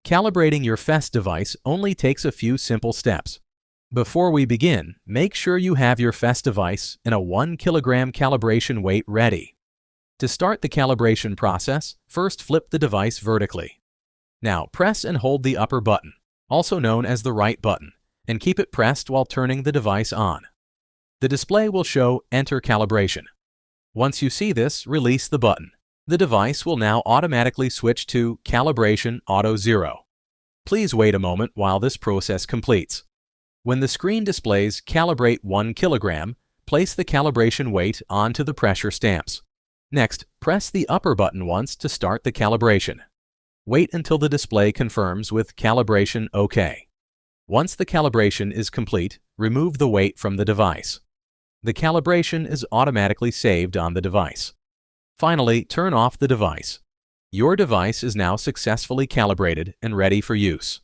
Calibrating your FEST device only takes a few simple steps. Before we begin, make sure you have your FEST device in a 1 kilogram calibration weight ready. To start the calibration process, first flip the device vertically. Now press and hold the upper button, also known as the right button, and keep it pressed while turning the device on. The display will show Enter Calibration. Once you see this, release the button. The device will now automatically switch to Calibration Auto 0. Please wait a moment while this process completes. When the screen displays Calibrate 1 kilogram, place the calibration weight onto the pressure stamps. Next, press the upper button once to start the calibration. Wait until the display confirms with Calibration OK. Once the calibration is complete, remove the weight from the device. The calibration is automatically saved on the device. Finally, turn off the device. Your device is now successfully calibrated and ready for use.